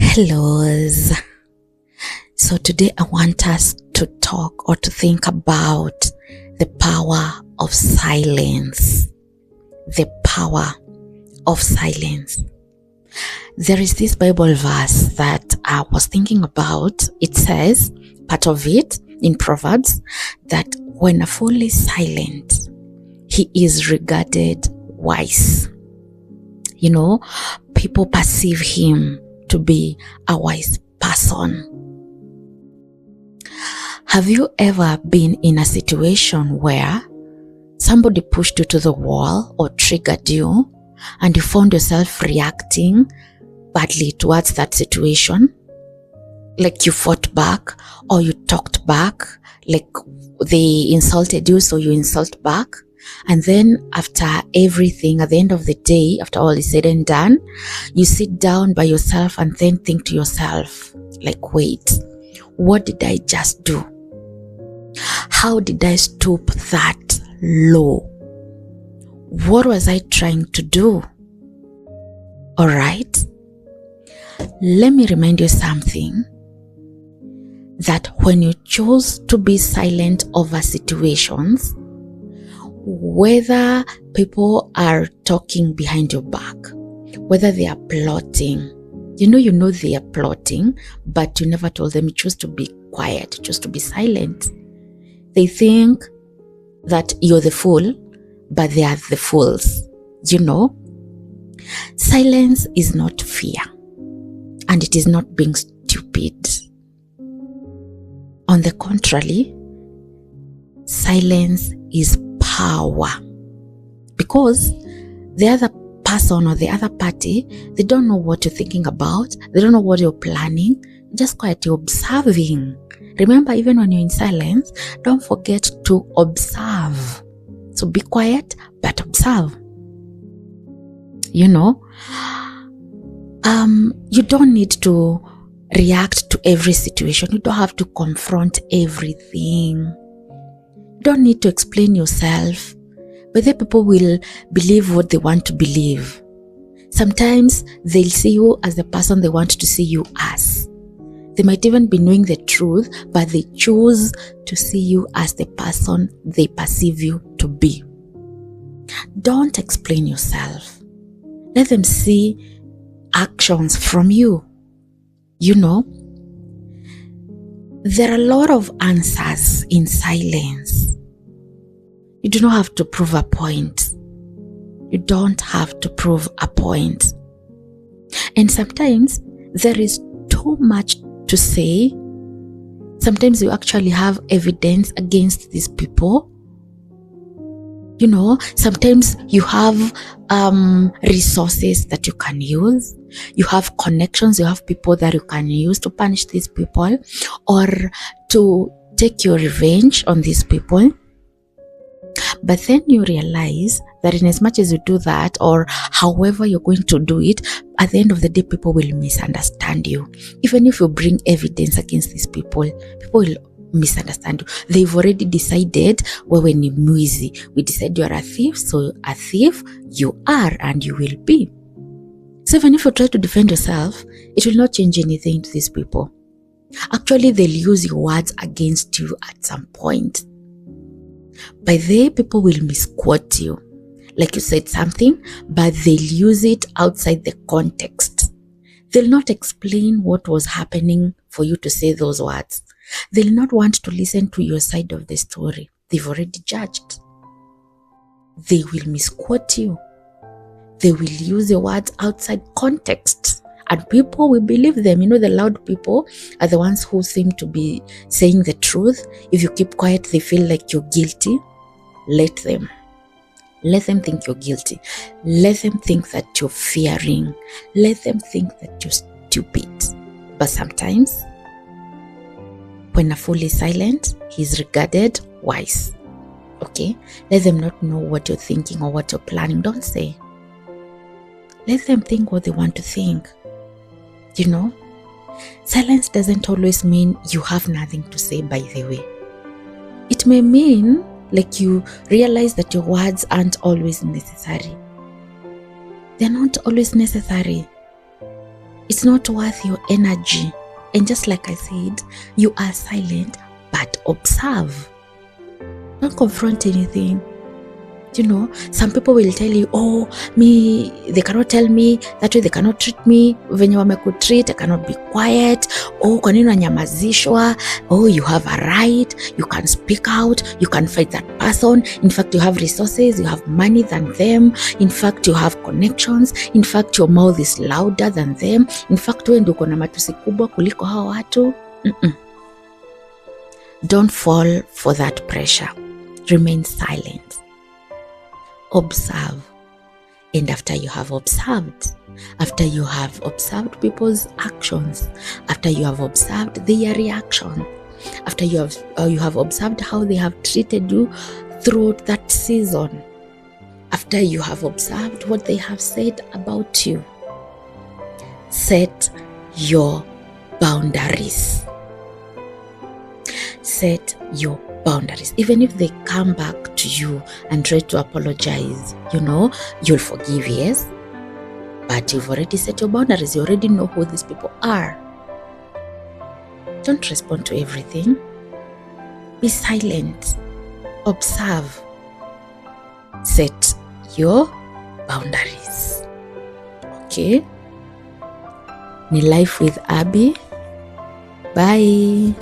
Hellos. So today I want us to talk or to think about the power of silence. The power of silence. There is this Bible verse that I was thinking about. It says, part of it in Proverbs, that when a fool is silent, he is regarded wise. You know, people perceive him to be a wise person. Have you ever been in a situation where somebody pushed you to the wall or triggered you and you found yourself reacting badly towards that situation? Like you fought back or you talked back, like they insulted you, so you insult back. And then after everything, at the end of the day, after all is said and done, you sit down by yourself and then think to yourself, like, wait, what did I just do? How did I stoop that low? What was I trying to do? All right. Let me remind you something, that when you choose to be silent over situations, whether people are talking behind your back, whether they are plotting, you know they are plotting, but you never told them, you choose to be quiet, you choose to be silent. They think that you're the fool, but they are the fools, you know. Silence is not fear, and it is not being stupid. On the contrary, silence is power, because the other person or the other party, they don't know what you're thinking about, they don't know what you're planning, just quietly observing. Remember, even when you're in silence, don't forget to observe. So be quiet, but observe. You know, you don't need to react to every situation. You don't have to confront everything. You don't need to explain yourself. But the people will believe what they want to believe. Sometimes they'll see you as the person they want to see you as. They might even be knowing the truth, but they choose to see you as the person they perceive you to be. Don't explain yourself. Let them see actions from you. You know, there are a lot of answers in silence. You do not have to prove a point. You don't have to prove a point. And sometimes there is too much to say. Sometimes you actually have evidence against these people. You know, sometimes you have resources that you can use. You have connections, you have people that you can use to punish these people or to take your revenge on these people. But then you realize that in as much as you do that, or however you're going to do it, at the end of the day, people will misunderstand you. Even if you bring evidence against these people, people will misunderstand you. They've already decided, wewe ni mwizi. We decide you're a thief, so a thief you are and you will be. So even if you try to defend yourself, it will not change anything to these people. Actually, they'll use your words against you at some point. By the people will misquote you. Like you said something, but they'll use it outside the context. They'll not explain what was happening for you to say those words. They'll not want to listen to your side of the story. They've already judged. They will misquote you. They will use your words outside context. And people will believe them. You know, the loud people are the ones who seem to be saying the truth. If you keep quiet, they feel like you're guilty. Let them. Let them think you're guilty. Let them think that you're fearing. Let them think that you're stupid. But sometimes, when a fool is silent, he's regarded wise. Okay? Let them not know what you're thinking or what you're planning. Don't say. Let them think what they want to think. You know, silence doesn't always mean you have nothing to say, by the way. It may mean like you realize that your words aren't always necessary. They're not always necessary. It's not worth your energy. And just like I said, you are silent, but observe. Don't confront anything. Some people will tell you, oh, they cannot tell me that way, they cannot treat me venye wamekutreat, I cannot be quiet. Oh, kwa nini unanyamazishwa? Oh, you have a right, you can speak out, you can fight that person. In fact, you have resources, you have money than them. In fact, you have connections. In fact, your mouth is louder than them. In fact, wewe ndio uko na matusi kubwa kuliko hao watu. Don't fall for that pressure. Remain silent. Observe. And after you have observed people's actions, after you have observed their reaction, after you have observed how they have treated you throughout that season, after you have observed what they have said about you, set your boundaries. Set your boundaries. Even if they come back to you and try to apologize, you'll forgive, yes, but you've already set your boundaries. You already know who these people are. Don't respond to everything. Be silent. Observe. Set your boundaries. Okay? Ni Life with Abby. Bye.